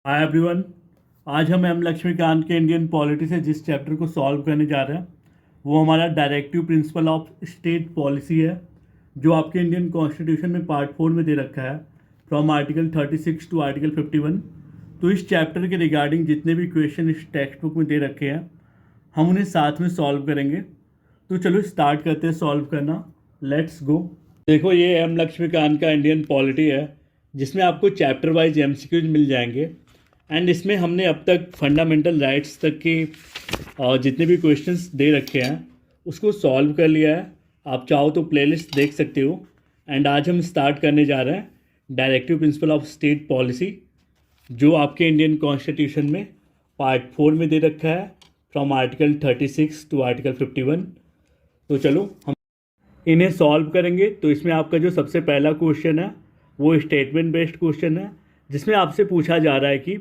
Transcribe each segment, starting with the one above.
Hi everyone. आज हम M Laxmikant के इंडियन पॉलिटी से जिस चैप्टर को सॉल्व करने जा रहे हैं वो हमारा directive principle of state policy है, जो आपके इंडियन कॉन्स्टिट्यूशन में पार्ट 4 में दे रखा है, फ्रॉम आर्टिकल 36 टू आर्टिकल 51। तो इस चैप्टर के रिगार्डिंग जितने भी क्वेश्चन इस टेक्स्ट बुक में दे रखे हैं हम उन्हें साथ में सॉल्व करेंगे। तो चलो स्टार्ट करते हैं सॉल्व करना। Let's go. देखो, ये एम लक्ष्मीकांत का इंडियन पॉलिटी है जिसमें आपको चैप्टर वाइज एमसीक्यूज मिल जाएंगे। एंड इसमें हमने अब तक फंडामेंटल राइट्स तक के जितने भी क्वेश्चंस दे रखे हैं उसको सॉल्व कर लिया है। आप चाहो तो प्लेलिस्ट देख सकते हो। एंड आज हम स्टार्ट करने जा रहे हैं directive principle of state policy, जो आपके इंडियन कॉन्स्टिट्यूशन में पार्ट 4 में दे रखा है, फ्रॉम आर्टिकल 36 टू आर्टिकल 51। तो चलो हम इन्हें सॉल्व करेंगे। तो इसमें आपका जो सबसे पहला क्वेश्चन है वो स्टेटमेंट बेस्ड क्वेश्चन है, जिसमें आपसे पूछा जा रहा है कि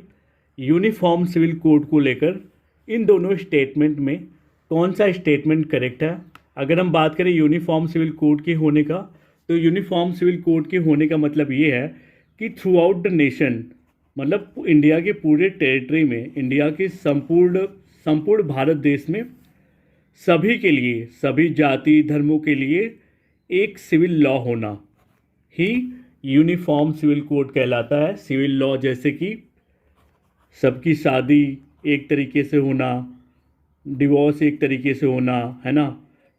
यूनिफॉर्म सिविल कोड को लेकर इन दोनों स्टेटमेंट में कौन सा स्टेटमेंट करेक्ट है। अगर हम बात करें यूनिफॉर्म सिविल कोड के होने का, तो यूनिफॉर्म सिविल कोड के होने का मतलब ये है कि थ्रू आउट द नेशन, मतलब इंडिया के पूरे टेरिटरी में, इंडिया के संपूर्ण भारत देश में सभी के लिए, सभी जाति धर्मों के लिए एक सिविल लॉ होना ही यूनिफॉर्म सिविल कोड कहलाता है। सिविल लॉ जैसे कि सबकी शादी एक तरीके से होना, डिवोर्स एक तरीके से होना, है ना,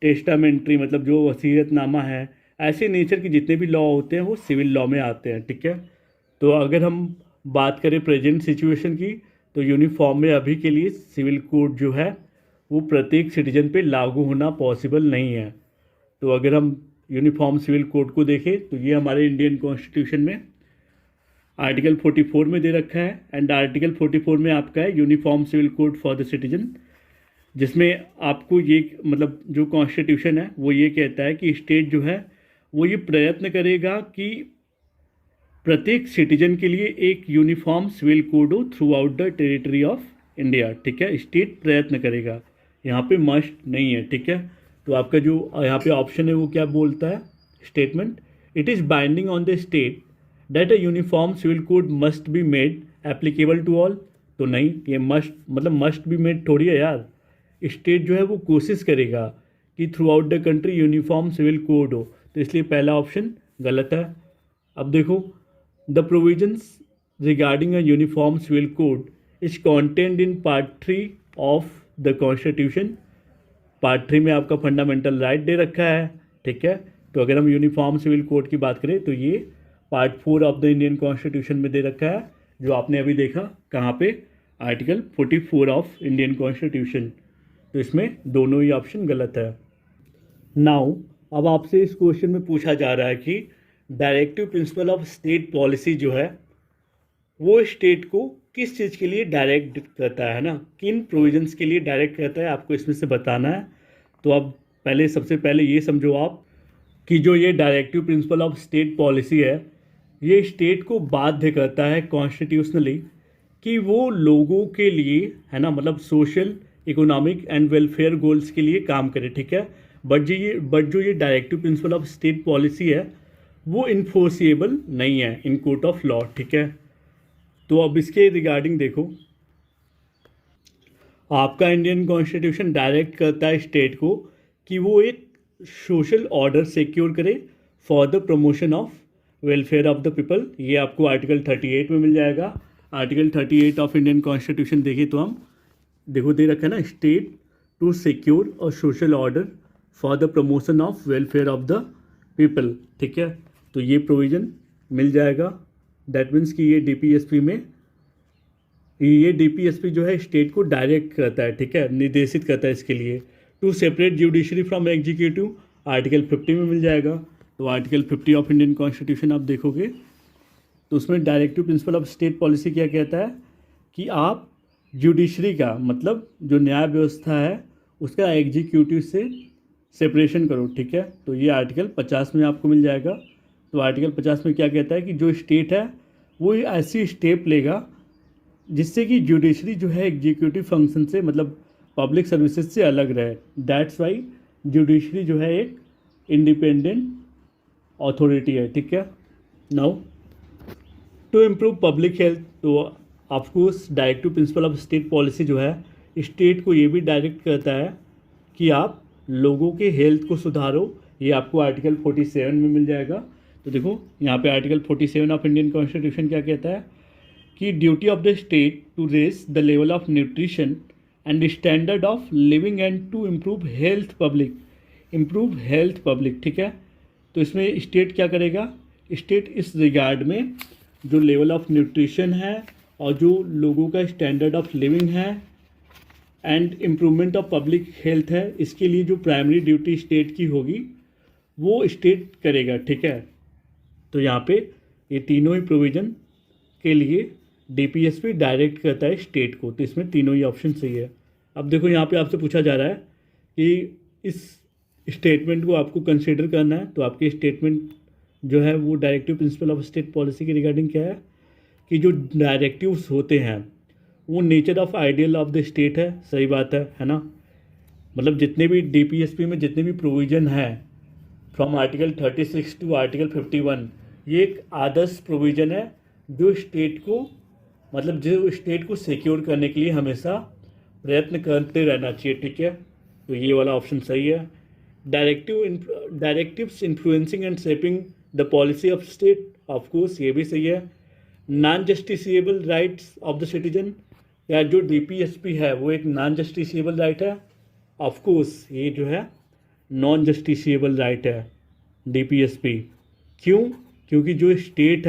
टेस्टामेंट्री मतलब जो वसीयतनामा है, ऐसे नेचर के जितने भी लॉ होते हैं वो सिविल लॉ में आते हैं। ठीक है। तो अगर हम बात करें प्रेजेंट सिचुएशन की, तो यूनिफॉर्म में अभी के लिए सिविल कोड जो है वो प्रत्येक सिटीजन पे लागू होना पॉसिबल नहीं है। तो अगर हम यूनिफॉर्म सिविल कोड को देखें तो ये हमारे इंडियन कॉन्स्टिट्यूशन में आर्टिकल 44 में दे रखा है। एंड आर्टिकल 44 में आपका है uniform civil code for the citizen, जिसमें आपको ये मतलब जो कॉन्स्टिट्यूशन है वो ये कहता है कि स्टेट जो है वो ये प्रयत्न करेगा कि प्रत्येक सिटीजन के लिए एक यूनिफॉर्म सिविल कोड हो through out the territory of India. ठीक है, स्टेट प्रयत्न करेगा, यहाँ पे मस्ट नहीं है। ठीक है। तो आपका जो यहाँ पे ऑप्शन है वो क्या बोलता है statement, it is binding on the state that a uniform civil code must be made applicable to all. तो नहीं, ये मस्ट मतलब मस्ट बी मेड थोड़ी है यार। स्टेट जो है वो कोशिश करेगा कि throughout the country uniform civil code हो, तो इसलिए पहला ऑप्शन गलत है। अब देखो, the provisions regarding a uniform civil code is content in part 3 of the constitution. Part 3 में आपका फंडामेंटल राइट दे रखा है। ठीक है। तो अगर हम यूनिफॉर्म सिविल कोड की बात करें तो ये part 4 of the Indian constitution में दे रखा है, जो आपने अभी देखा कहाँ पे, आर्टिकल 44 ऑफ इंडियन कॉन्स्टिट्यूशन। तो इसमें दोनों ही ऑप्शन गलत है। नाउ अब आपसे इस क्वेश्चन में पूछा जा रहा है कि directive principle of state policy जो है वो स्टेट को किस चीज़ के लिए डायरेक्ट करता है ना, किन प्रोविजंस के लिए डायरेक्ट करता है, आपको इसमें से बताना है। तो अब सबसे पहले ये समझो आप कि जो ये directive principle of state policy है ये स्टेट को बाध्य करता है कॉन्स्टिट्यूशनली कि वो लोगों के लिए, है ना, मतलब social, economic and welfare goals के लिए काम करे। ठीक है। बट जो ये directive principle of state policy है वो इन्फोर्सिएबल नहीं है इन कोर्ट ऑफ लॉ। ठीक है। तो अब इसके रिगार्डिंग देखो, आपका इंडियन कॉन्स्टिट्यूशन डायरेक्ट करता है स्टेट को कि वो एक सोशल ऑर्डर सिक्योर करे for the promotion of welfare of the people. ये आपको आर्टिकल 38 में मिल जाएगा। आर्टिकल 38 ऑफ इंडियन कॉन्स्टिट्यूशन देखिए तो हम देखो दे रखा है ना, state to secure a social order for the promotion of welfare of the people. ठीक है। तो ये प्रोविज़न मिल जाएगा। दैट मीन्स कि ये डीपीएसपी जो है स्टेट को डायरेक्ट करता है। ठीक है, निर्देशित करता है इसके लिए। To separate judiciary from executive, article 50 में मिल जाएगा। तो आर्टिकल 50 ऑफ इंडियन कॉन्स्टिट्यूशन आप देखोगे तो उसमें directive principle of state policy क्या कहता है कि आप जुडिशरी का मतलब जो न्याय व्यवस्था है उसका एग्जीक्यूटिव से सेपरेशन करो। ठीक है। तो ये आर्टिकल 50 में आपको मिल जाएगा। तो आर्टिकल 50 में क्या कहता है कि जो स्टेट है वो ऐसी स्टेप लेगा जिससे कि जुडिशरी जो है एग्जीक्यूटिव फंक्शन से, मतलब पब्लिक सर्विसेज से अलग रहे। दैट्स वाई जुडिशरी जो है एक इंडिपेंडेंट अथॉरिटी है। ठीक है। Now to improve public health, तो आपको directive principle of state policy जो है स्टेट को ये भी डायरेक्ट करता है कि आप लोगों के हेल्थ को सुधारो। ये आपको आर्टिकल 47 में मिल जाएगा। तो देखो यहाँ पे आर्टिकल 47 ऑफ इंडियन कॉन्स्टिट्यूशन क्या कहता है कि duty of the state to raise the level of nutrition and standard of living and to improve health public. ठीक है, तो इसमें स्टेट क्या करेगा, स्टेट इस रिगार्ड में जो लेवल ऑफ न्यूट्रिशन है और जो लोगों का स्टैंडर्ड ऑफ लिविंग है and improvement of public health है, इसके लिए जो प्राइमरी ड्यूटी स्टेट की होगी वो स्टेट करेगा। ठीक है, तो यहाँ पे ये तीनों ही प्रोविज़न के लिए डीपीएसपी डायरेक्ट करता है स्टेट को। तो इसमें तीनों ही ऑप्शन सही है। अब देखो यहाँ पे आपसे पूछा जा रहा है कि इस स्टेटमेंट को आपको कंसीडर करना है। तो आपके स्टेटमेंट जो है वो directive principle of state policy के रिगार्डिंग क्या है कि जो डायरेक्टिव्स होते हैं वो nature of ideal of the state है। सही बात है ना। मतलब जितने भी डीपीएसपी में जितने भी प्रोविज़न है फ्रॉम आर्टिकल 36 टू आर्टिकल 51, ये एक आदर्श प्रोविज़न है जो स्टेट को सिक्योर करने के लिए हमेशा प्रयत्न करते रहना चाहिए। ठीक है, तो ये वाला ऑप्शन सही है। Directives influencing and shaping the policy of state, of course ये भी सही है। Non justiciable rights of the citizen, या जो डीपीएसपी है वो एक नॉन जस्टिसिएबल राइट है। ऑफ कोर्स ये जो है नॉन जस्टिसिएबल राइट है डीपीएसपी। क्यों? क्योंकि जो स्टेट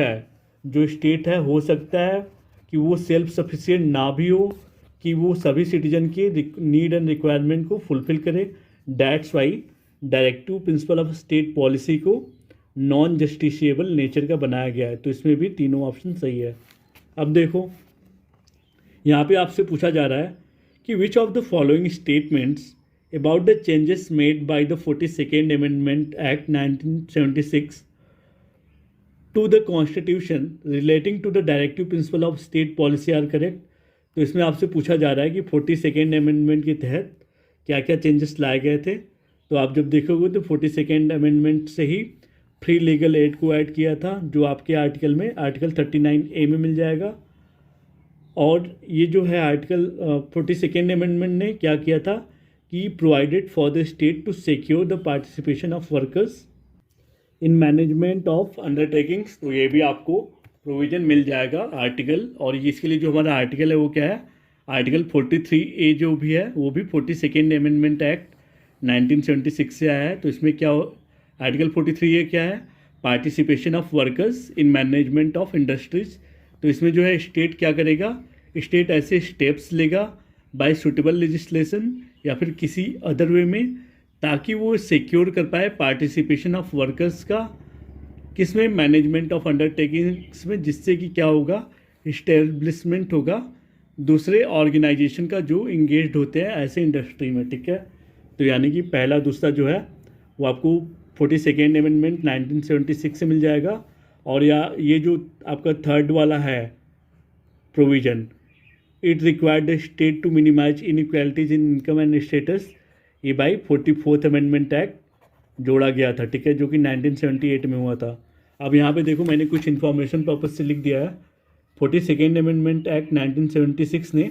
है हो सकता है कि वो सेल्फ सफिशिएंट ना भी हो, कि वो सभी सिटीजन के नीड एंड रिक्वायरमेंट को फुलफिल करे। That's why directive principle of state policy को नॉन जस्टिसिएबल नेचर का बनाया गया है। तो इसमें भी तीनों ऑप्शन सही है। अब देखो यहाँ पे आपसे पूछा जा रहा है कि which of the following statements about the changes made by the 42nd amendment act 1976 to the constitution relating to the directive principle of state policy are correct. तो इसमें आपसे पूछा जा रहा है कि 42nd अमेंडमेंट के तहत क्या क्या चेंजेस लाए गए थे। तो आप जब देखोगे तो 42nd अमेंडमेंट से ही फ्री लीगल एड को ऐड किया था, जो आपके आर्टिकल 39A में मिल जाएगा। और ये जो है आर्टिकल 42nd अमेंडमेंट ने क्या किया था कि provided for the state to secure the participation of workers in management of undertakings. तो ये भी आपको प्रोविज़न मिल जाएगा आर्टिकल। और इसके लिए जो हमारा आर्टिकल है वो क्या है, आर्टिकल 43A जो भी है वो भी 42nd अमेंडमेंट एक्ट 1976 से आया है। तो इसमें क्या आर्टिकल 43A क्या है, participation of workers in management of industries. तो इसमें जो है स्टेट क्या करेगा, स्टेट ऐसे स्टेप्स लेगा बाय सुटेबल लेजिस्लेशन या फिर किसी अदर वे में, ताकि वो सिक्योर कर पाए पार्टिसिपेशन ऑफ वर्कर्स का किसमें, मैनेजमेंट ऑफ अंडरटेकिंग्स में, जिससे कि क्या होगा, इस्टेब्लिशमेंट होगा दूसरे ऑर्गेनाइजेशन का जो इंगेज्ड होते हैं ऐसे इंडस्ट्री में। ठीक है, तो यानी कि पहला दूसरा जो है वो आपको 42nd अमेंडमेंट 1976 से मिल जाएगा। और या ये जो आपका थर्ड वाला है provision, it required the state to minimise inequalities in income and status, ये बाई 44th अमेंडमेंट एक्ट जोड़ा गया था। ठीक है, जो कि 1978 में हुआ था। अब यहाँ पे देखो मैंने कुछ इन्फॉर्मेशन पर्पज से लिख दिया है। 42nd अमेंडमेंट एक्ट 1976 ने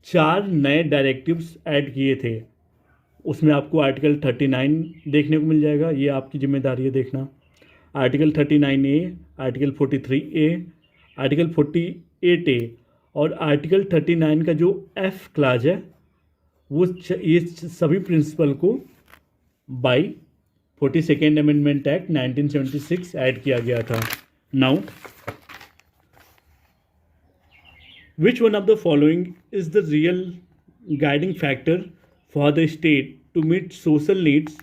4 नए डायरेक्टिव्स ऐड किए थे। उसमें आपको आर्टिकल 39 देखने को मिल जाएगा, ये आपकी जिम्मेदारी है देखना। Article 39A, article 43A, article 48A और आर्टिकल 39 का जो F क्लाज है वो ये सभी प्रिंसिपल को by 42nd amendment act 1976 add किया गया था। Now which one of the following is the real guiding factor for the state to meet social needs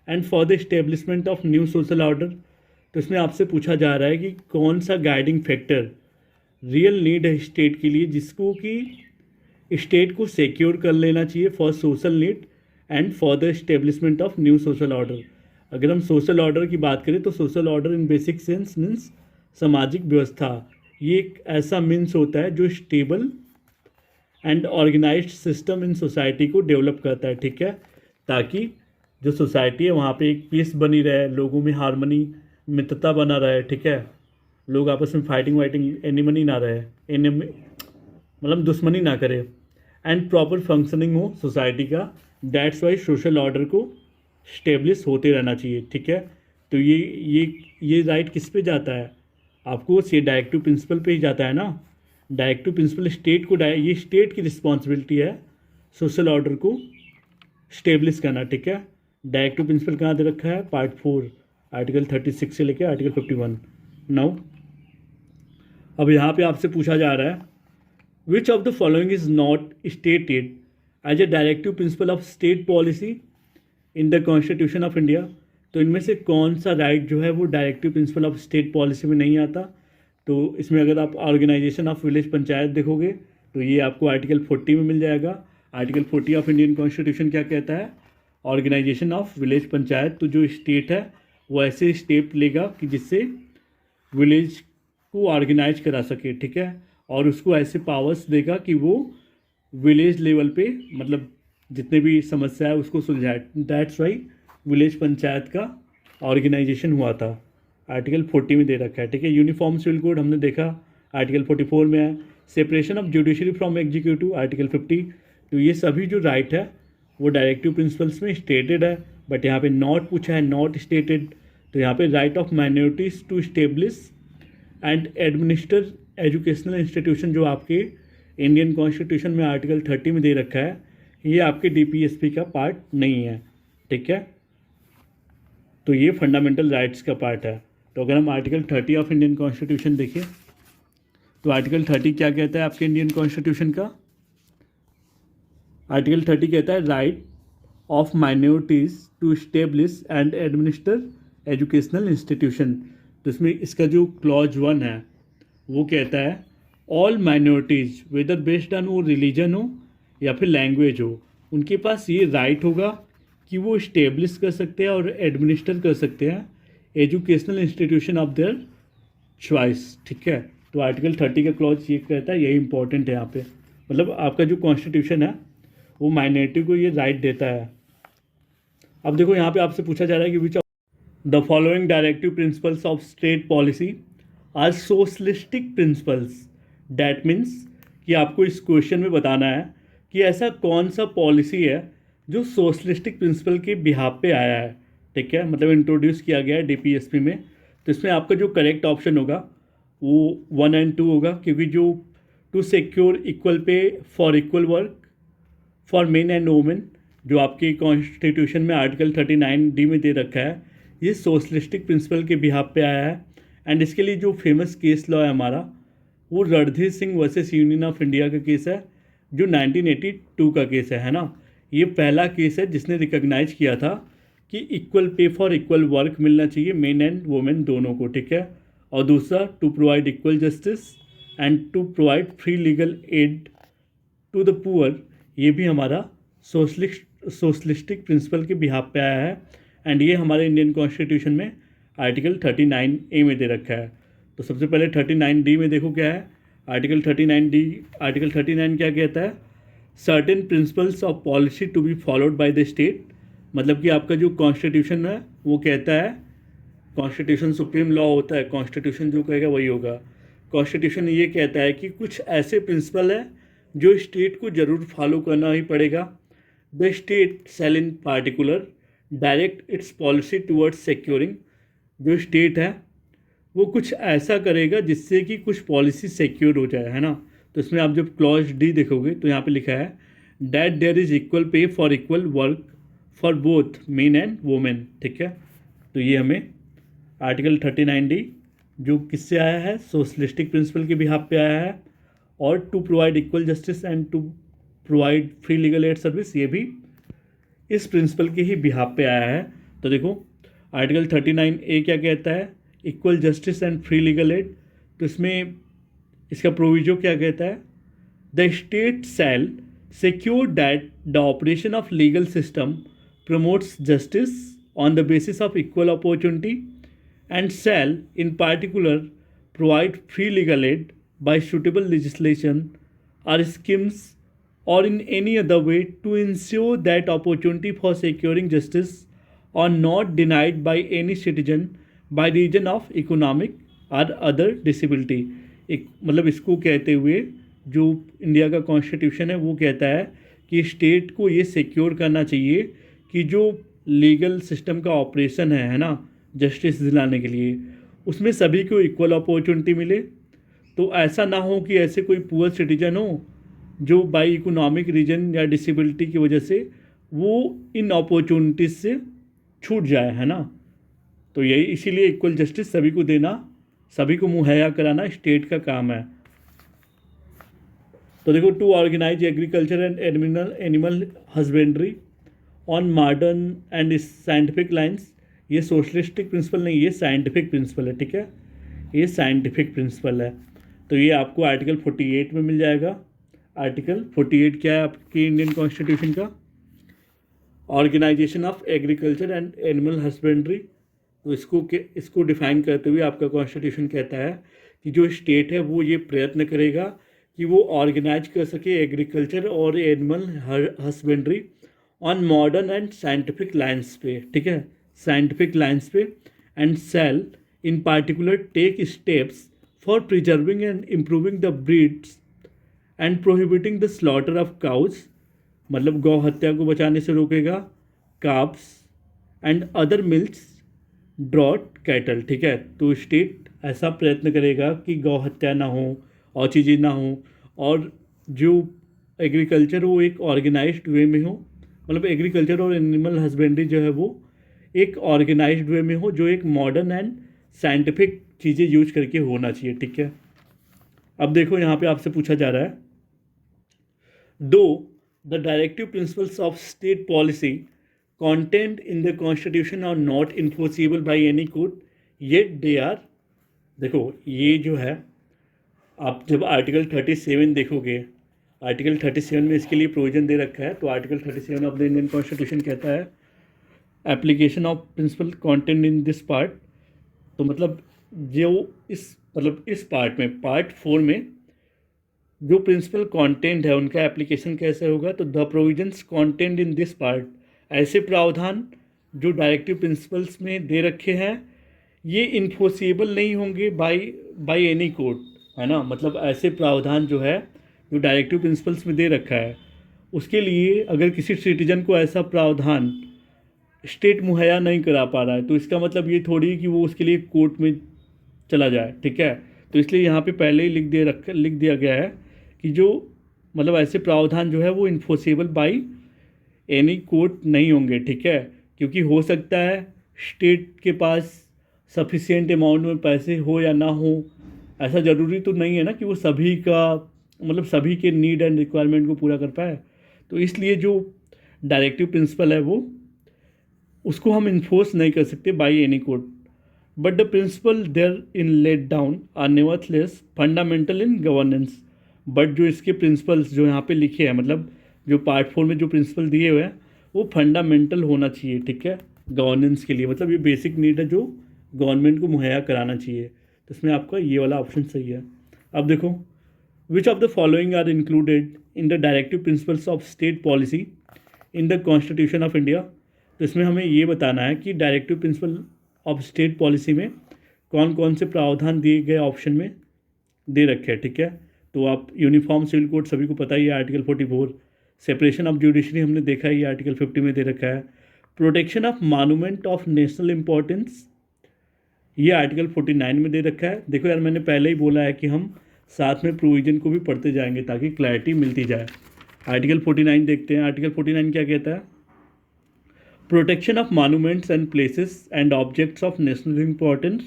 and for the establishment of new social order. तो इसमें आपसे पूछा जा रहा है कि कौन सा गाइडिंग फैक्टर रियल नीड है स्टेट के लिए, जिसको कि स्टेट को सिक्योर कर लेना चाहिए for social need and for the establishment of new social order. अगर हम सोशल ऑर्डर की बात करें तो social order in basic sense means सामाजिक व्यवस्था। ये एक ऐसा मीन्स होता है जो stable and organised system in society को डेवलप करता है। ठीक है, ताकि जो सोसाइटी है वहाँ पे एक पीस बनी रहे, लोगों में हारमोनी मित्रता बना रहे। ठीक है, लोग आपस में फाइटिंग वाइटिंग एनिमनी ना रहे, मतलब दुश्मनी ना करे, एंड प्रॉपर फंक्शनिंग हो सोसाइटी का। दैट्स वाई सोशल ऑर्डर को स्टेब्लिश होते रहना चाहिए, ठीक है। तो ये राइट किस पे जाता है, आपको ये डायरेक्टिव प्रिंसिपल पे ही जाता है ना। डायरेक्टिव प्रिंसिपल स्टेट को ये स्टेट की रिस्पॉन्सिबिलिटी है सोशल ऑर्डर को स्टेब्लिश करना, ठीक है। डायरेक्टिव प्रिंसिपल कहाँ दे रखा है, पार्ट 4 आर्टिकल 36 से लेकर आर्टिकल 51। नाउ अब यहाँ पे आपसे पूछा जा रहा है which of the following is not stated as a directive principle of state policy in the constitution of India. तो इनमें से कौन सा राइट जो है वो directive principle of state policy में नहीं आता। तो इसमें अगर आप ऑर्गेनाइजेशन ऑफ विलेज पंचायत देखोगे तो ये आपको आर्टिकल 40 में मिल जाएगा। आर्टिकल 40 ऑफ इंडियन कॉन्स्टिट्यूशन क्या कहता है, ऑर्गेनाइजेशन ऑफ विलेज पंचायत। तो जो स्टेट है वो ऐसे स्टेप लेगा कि जिससे विलेज को ऑर्गेनाइज करा सके, ठीक है, और उसको ऐसे पावर्स देगा कि वो विलेज लेवल पे मतलब जितने भी समस्या है उसको सुलझाए। दैट्स वाई विलेज पंचायत का ऑर्गेनाइजेशन हुआ था, आर्टिकल 40 में दे रखा है, ठीक है। यूनिफॉर्म सिविल कोड हमने देखा आर्टिकल 44 में है। Separation of judiciary from executive article 50। तो ये सभी जो राइट है वो डायरेक्टिव प्रिंसिपल्स में स्टेटेड है, बट यहाँ पे नॉट पूछा है, नॉट स्टेटेड। तो यहाँ पे right of minorities to establish and administer educational institution जो आपके इंडियन कॉन्स्टिट्यूशन में आर्टिकल 30 में दे रखा है, ये आपके डीपीएसपी का पार्ट नहीं है, ठीक है। तो ये फंडामेंटल राइट्स का पार्ट है। तो अगर हम आर्टिकल 30 ऑफ इंडियन कॉन्स्टिट्यूशन देखें तो आर्टिकल 30 क्या कहता है आपके इंडियन कॉन्स्टिट्यूशन का, आर्टिकल 30 कहता है right of minorities to establish and administer educational institution. तो इसमें इसका जो क्लॉज 1 है वो कहता है all minorities whether based on वो रिलीजन हो या फिर लैंग्वेज हो, उनके पास ये राइट होगा कि वो इस्टेब्लिश कर सकते हैं और एडमिनिस्टर कर सकते हैं educational institution of their choice, ठीक है। तो आर्टिकल 30 का क्लॉज ये कहता है, यही इंपॉर्टेंट है यहाँ पे, मतलब आपका जो कॉन्स्टिट्यूशन है वो माइनॉरिटी को ये राइट देता है। अब देखो यहाँ पे आपसे पूछा जा रहा है कि which of the following directive principles of state policy are socialistic principles. That means कि आपको इस क्वेश्चन में बताना है कि ऐसा कौन सा पॉलिसी है जो सोशलिस्टिक प्रिंसिपल के बिहाफ पे आया है, ठीक है, मतलब इंट्रोड्यूस किया गया है डीपीएसपी में। तो इसमें आपका जो करेक्ट ऑप्शन होगा वो 1 और 2 होगा, क्योंकि जो to secure equal pay for equal work for men and women जो आपके कॉन्स्टिट्यूशन में आर्टिकल 39D में दे रखा है, ये सोशलिस्टिक प्रिंसिपल के बिहाफ पे आया है। एंड इसके लिए जो फेमस केस लॉ है हमारा वो Randhir Singh versus union of India का केस है, जो 1982 का केस है ना। ये पहला केस है जिसने रिकॉग्नाइज किया था कि equal pay for equal work मिलना चाहिए मेन एंड वुमेन दोनों को, ठीक है। और दूसरा to provide equal justice and to provide free legal aid to the poor, ये भी हमारा सोशलिस्टिक प्रिंसिपल के बिहाफ पे आया है। एंड ये हमारे इंडियन कॉन्स्टिट्यूशन में आर्टिकल 39A में दे रखा है। तो सबसे पहले 39D में देखो क्या है, आर्टिकल 39D, आर्टिकल 39 क्या कहता है, certain principles of policy to be followed by the state. मतलब कि आपका जो कॉन्स्टिट्यूशन है वो कहता है, कॉन्स्टिट्यूशन सुप्रीम लॉ होता है, कॉन्स्टिट्यूशन जो कहेगा वही होगा। कॉन्स्टिट्यूशन ये कहता है कि कुछ ऐसे प्रिंसिपल है जो स्टेट को ज़रूर फॉलो करना ही पड़ेगा। The state shell in particular direct it's policy towards securing. जो स्टेट है वो कुछ ऐसा करेगा जिससे कि कुछ पॉलिसी सिक्योर हो जाए, है ना। तो इसमें आप जब क्लॉज डी देखोगे तो यहाँ पे लिखा है that there is equal pay for equal work for both men and women, ठीक है। तो ये हमें आर्टिकल 39D जो किससे आया है, सोशलिस्टिक प्रिंसिपल के बिहाफ पे आया है। और to provide equal justice and to provide free legal aid service, ये भी इस प्रिंसिपल के ही बिहाफ पे आया है। तो देखो आर्टिकल 39A क्या कहता है, equal justice and free legal add. तो इसमें इसका प्रोविजो क्या कहता है, the state shell secure that the operation of legal system promotes justice on the basis of equal opportunity and shall in particular provide free legal add by suitable legislation or schemes or in any other way to ensure that opportunity for securing justice are not denied by any citizen by reason of economic or other disability। एक मतलब इसको कहते हुए जो India का constitution है वो कहता है कि स्टेट को ये सिक्योर करना चाहिए कि जो लीगल सिस्टम का ऑपरेशन है ना, जस्टिस दिलाने के लिए, उसमें सभी को इक्वल अपॉर्चुनिटी मिले। तो ऐसा ना हो कि ऐसे कोई पुअर सिटीजन हो जो बाई इकोनॉमिक रीजन या डिसेबिलिटी की वजह से वो इन अपॉर्चुनिटीज से छूट जाए, है ना। तो यही इसीलिए इक्वल जस्टिस सभी को देना, सभी को मुहैया कराना स्टेट का काम है। तो देखो, to organise agriculture and animal husbandry on modern and scientific lines, ये सोशलिस्टिक प्रिंसिपल नहीं, ये साइंटिफिक प्रिंसिपल है, ठीक है, ये साइंटिफिक प्रिंसिपल है। तो ये आपको आर्टिकल 48 में मिल जाएगा। आर्टिकल 48 क्या है आपकी इंडियन कॉन्स्टिट्यूशन का? Organisation of agriculture and animal husbandry. तो इसको डिफाइन करते हुए आपका कॉन्स्टिट्यूशन कहता है कि जो स्टेट है वो ये प्रयत्न करेगा कि वो ऑर्गेनाइज कर सके एग्रीकल्चर और animal husbandry on modern and scientific lines पे, ठीक है, साइंटिफिक लाइन्स पे, and shall in particular take steps for preserving and improving the breeds and prohibiting the slaughter of cows, मतलब गौ हत्या को बचाने से रोकेगा, calves and other milch draught cattle, ठीक है। तो स्टेट ऐसा प्रयत्न करेगा कि गौ हत्या ना हो और चीज़ें ना हो, और जो एग्रीकल्चर वो एक ऑर्गेनाइज्ड वे में हो, मतलब एग्रीकल्चर और एनिमल हस्बेंड्री जो है वो एक ऑर्गेनाइज्ड वे में हो, जो एक मॉडर्न एंड साइंटिफिक चीज़ें यूज करके होना चाहिए, ठीक है। अब देखो यहाँ पे आपसे पूछा जा रहा है, दो the directive principles of state policy contained in the constitution are not enforceable by any court yet they are। देखो ये जो है, आप जब आर्टिकल 37 देखोगे, आर्टिकल 37 में इसके लिए प्रोविजन दे रखा है। तो article 37 of the Indian constitution कहता है application of principle content in this part. तो मतलब जो इस पार्ट में, पार्ट 4 में जो प्रिंसिपल कंटेंट है उनका एप्लीकेशन कैसे होगा, तो the provisions content in this part, ऐसे प्रावधान जो डायरेक्टिव प्रिंसिपल्स में दे रखे हैं ये इन्फोर्सेबल नहीं होंगे बाय एनी कोर्ट, है ना। मतलब ऐसे प्रावधान जो है जो डायरेक्टिव प्रिंसिपल्स में दे रखा है, उसके लिए अगर किसी सिटीजन को ऐसा प्रावधान स्टेट मुहैया नहीं करा पा रहा है तो इसका मतलब ये थोड़ी कि वो उसके लिए कोर्ट में चला जाए, ठीक है। तो इसलिए यहाँ पे पहले ही लिख दिया गया है कि जो मतलब ऐसे प्रावधान जो है वो इन्फोर्सेबल बाई एनी कोर्ट नहीं होंगे, ठीक है। क्योंकि हो सकता है स्टेट के पास सफिशिएंट अमाउंट में पैसे हो या ना हो, ऐसा ज़रूरी तो नहीं है ना कि वो सभी का मतलब सभी के नीड एंड रिक्वायरमेंट को पूरा कर पाए। तो इसलिए जो डायरेक्टिव प्रिंसिपल है वो उसको हम इन्फोर्स नहीं कर सकते by any court, but the principle therein laid down are nevertheless fundamental in governance. But जो इसके प्रिंसिपल्स जो यहाँ पे लिखे हैं, मतलब जो पार्ट 4 में जो प्रिंसिपल दिए हुए हैं वो फंडामेंटल होना चाहिए, ठीक है, गवर्नेंस के लिए। मतलब ये बेसिक नीड है जो गवर्नमेंट को मुहैया कराना चाहिए। तो इसमें आपका ये वाला ऑप्शन सही है। अब देखो, which of the following are included in the directive principles of state policy in the constitution of India. तो इसमें हमें ये बताना है कि directive principle of state policy में कौन कौन से प्रावधान दिए गए ऑप्शन में दे रखे हैं, ठीक है। तो आप यूनिफॉर्म सिविल कोड सभी को पता ही है, आर्टिकल 44। सेपरेशन ऑफ जुडिशरी हमने देखा है, ये आर्टिकल 50 में दे रखा है। Protection of monument of national importance, ये आर्टिकल 49 में दे रखा है। देखो यार, मैंने पहले ही बोला है कि हम साथ में प्रोविजन को भी पढ़ते जाएंगे ताकि क्लैरिटी मिलती जाए। आर्टिकल 49 देखते हैं। आर्टिकल 49 क्या कहता है? Protection of monuments and places and objects of national importance.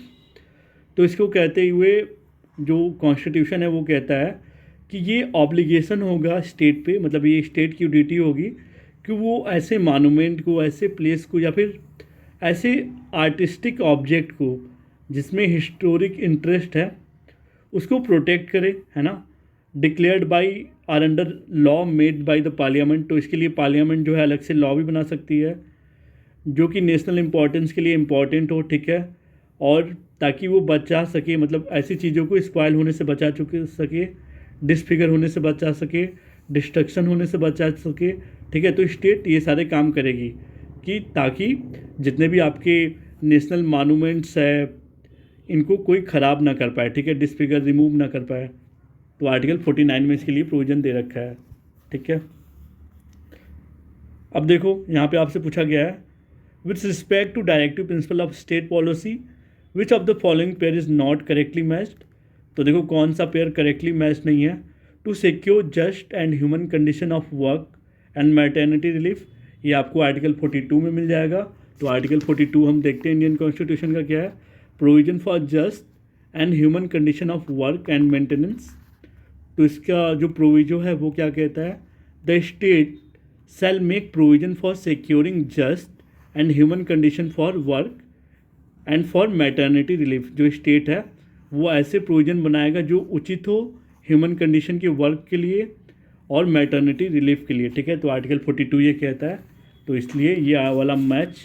तो इसको कहते हुए जो कॉन्स्टिट्यूशन है वो कहता है कि ये ऑब्लिगेशन होगा स्टेट पे, मतलब ये स्टेट की ड्यूटी होगी कि वो ऐसे मॉन्यूमेंट को, ऐसे प्लेस को या फिर ऐसे आर्टिस्टिक ऑब्जेक्ट को जिसमें हिस्टोरिक इंटरेस्ट है उसको प्रोटेक्ट करे, है ना। Declared by or under law made by the parliament. तो इसके लिए पार्लियामेंट जो है अलग से लॉ भी बना सकती है जो कि नेशनल इंपॉर्टेंस के लिए इम्पॉर्टेंट हो, ठीक है, और ताकि वो बचा सके, मतलब ऐसी चीज़ों को स्पॉइल होने से बचा सके, डिसफिगर होने से बचा सके, डिस्ट्रक्शन होने से बचा सके, ठीक है। तो स्टेट ये सारे काम करेगी कि ताकि जितने भी आपके नेशनल मॉन्यूमेंट्स है इनको कोई ख़राब ना कर पाए, ठीक है, डिसफिगर रिमूव ना कर पाए। तो आर्टिकल 49 में इसके लिए प्रोविज़न दे रखा है, ठीक है। अब देखो यहाँ पे आपसे पूछा गया है with respect to directive principle of state policy which of the following pair is not correctly matched. तो देखो कौन सा पेयर करेक्टली मैच नहीं है। To secure just and human condition of work and maternity relief, ये आपको article 42 में मिल जाएगा। तो आर्टिकल 42 हम देखते हैं इंडियन कॉन्स्टिट्यूशन का क्या है। Provision for just and human condition of work and maintenance, तो इसका जो प्रोविजो है वो क्या कहता है, the state shell make provision for securing just and human condition for work and for maternity relief. जो स्टेट है वो ऐसे प्रोविजन बनाएगा जो उचित हो ह्यूमन कंडीशन के वर्क के लिए और मैटर्निटी रिलीफ के लिए, ठीक है। तो आर्टिकल 42 ये कहता है, तो इसलिए ये वाला मैच,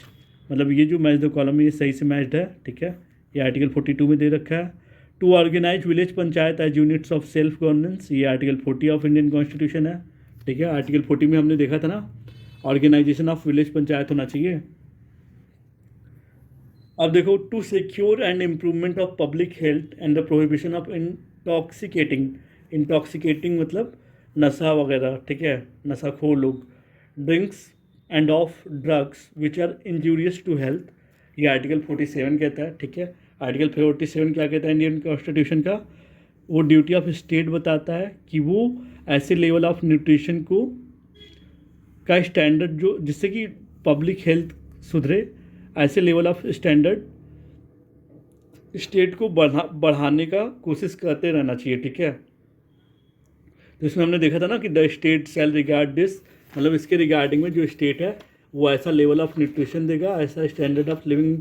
मतलब ये जो मैच दो कॉलम ये सही से मैच्ड है, ठीक है। ये आर्टिकल 42 में दे रखा है। To organise village panchayat as units of self governance, ये आर्टिकल 40 ऑफ इंडियन कॉन्स्टिट्यूशन है, ठीक है। आर्टिकल 40 में हमने देखा था ना ऑर्गेनाइजेशन ऑफ विलेज पंचायत होना चाहिए। अब देखो to secure and improvement of public health and the prohibition of intoxicating मतलब नशा वगैरह, ठीक है, नशाखोर लोग, drinks and of drugs which are injurious to health, ये आर्टिकल 47 कहता है, ठीक है। आर्टिकल 47 क्या कहता है इंडियन कॉन्स्टिट्यूशन का, वो ड्यूटी ऑफ स्टेट बताता है कि वो ऐसे लेवल ऑफ न्यूट्रिशन को का स्टैंडर्ड जो जिससे कि पब्लिक हेल्थ सुधरे, ऐसे लेवल ऑफ स्टैंडर्ड स्टेट को बढ़ाने का कोशिश करते रहना चाहिए, ठीक है। तो इसमें हमने देखा था ना कि the state shell regard this, मतलब इसके रिगार्डिंग में जो स्टेट है वो ऐसा लेवल ऑफ न्यूट्रिशन देगा, ऐसा स्टैंडर्ड ऑफ लिविंग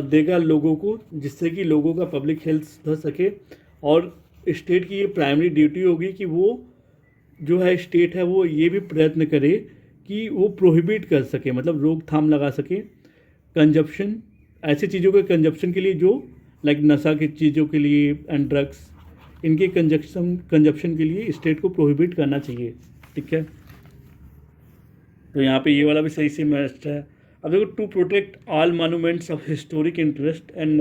देगा लोगों को जिससे कि लोगों का पब्लिक हेल्थ सुधर सके। और स्टेट की ये प्राइमरी ड्यूटी होगी कि वो जो है स्टेट है वो ये भी प्रयत्न करे कि वो प्रोहिबिट कर सके, मतलब रोकथाम लगा सके कंजप्शन, ऐसी चीज़ों के कंजप्शन के लिए जो लाइक नशा की चीज़ों के लिए एंड ड्रग्स, इनके कंजप्शन के लिए स्टेट को प्रोहिबिट करना चाहिए, ठीक है। तो यहाँ पे ये वाला भी सही से मैच है। अब देखो to protect all monuments of historic interest and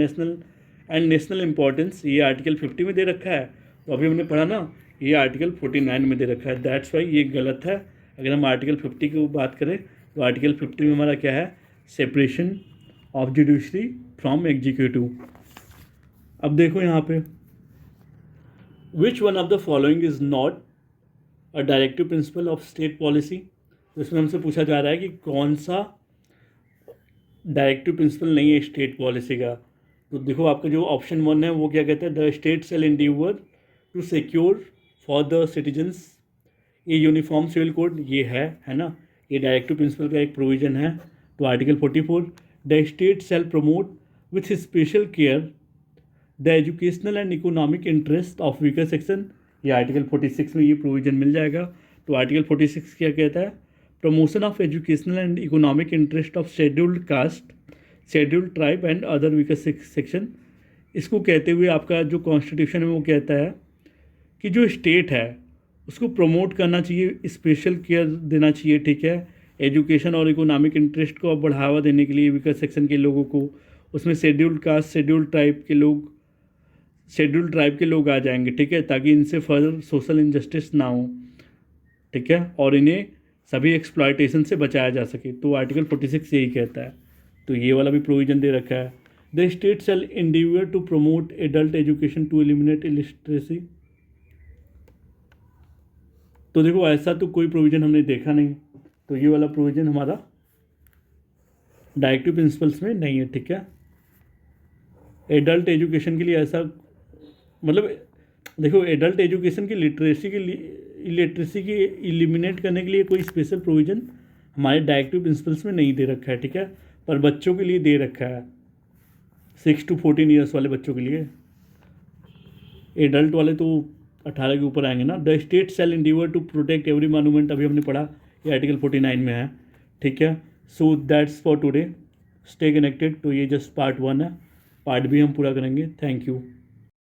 national importance, ये आर्टिकल 50 में दे रखा है। तो अभी हमने पढ़ा ना ये आर्टिकल 49 में दे रखा है, दैट्स वाई ये गलत है। अगर हम आर्टिकल 50 की बात करें तो आर्टिकल 50 में हमारा क्या है, separation of judiciary from executive. अब देखो यहाँ पे विच one of the following is not a directive principle of state policy. तो इसमें हमसे पूछा जा रहा है कि कौन सा डायरेक्टिव प्रिंसिपल नहीं है स्टेट पॉलिसी का। तो देखो आपका जो ऑप्शन 1 है वो क्या कहता है, the state shall endeavour to secure for the citizens ये यूनिफॉर्म सिविल कोड, ये है ना, ये डायरेक्टिव प्रिंसिपल का एक प्रोविजन है। तो article 44 the state shell promote with special care the educational and economic interest of weaker section, ये आर्टिकल 46 में ये प्रोविजन मिल जाएगा। तो आर्टिकल 46 क्या कहता है, promotion of educational and economic interest of scheduled caste, scheduled tribe and other weaker section. इसको कहते हुए आपका जो कॉन्स्टिट्यूशन है वो कहता है कि जो स्टेट है उसको प्रमोट करना चाहिए, स्पेशल केयर देना चाहिए, ठीक है, एजुकेशन और इकोनॉमिक इंटरेस्ट को बढ़ावा देने के लिए वीकर सेक्शन के लोगों को, उसमें शेड्यूल्ड कास्ट शेड्यूल्ड ट्राइब के लोग आ जाएंगे, ठीक है, ताकि इनसे फर्दर सोशल इनजस्टिस ना हो, ठीक है, और इन्हें सभी एक्सप्लॉयटेशन से बचाया जा सके। तो आर्टिकल 46 यही कहता है। तो ये वाला भी प्रोविजन दे रखा है, the state shall endeavour to promote adult education to eliminate illiteracy. तो देखो ऐसा तो कोई प्रोविजन हमने देखा नहीं, तो ये वाला प्रोविजन हमारा डायरेक्टिव प्रिंसिपल्स में नहीं है, ठीक है। एडल्ट एजुकेशन के लिए ऐसा, मतलब देखो एडल्ट एजुकेशन की इलिटरेसी की इलिमिनेट करने के लिए कोई स्पेशल प्रोविज़न हमारे डायरेक्टिव प्रिंसिपल्स में नहीं दे रखा है, ठीक है, पर बच्चों के लिए दे रखा है 6 to 14 ईयर्स वाले बच्चों के लिए। एडल्ट वाले तो 18 के ऊपर आएंगे ना। The state shall endeavour to protect every monument, अभी हमने पढ़ा, ये आर्टिकल 49 में है, ठीक है। So that's for today, stay connected. तो ये जस्ट पार्ट 1 है, पार्ट भी हम पूरा करेंगे। Thank you.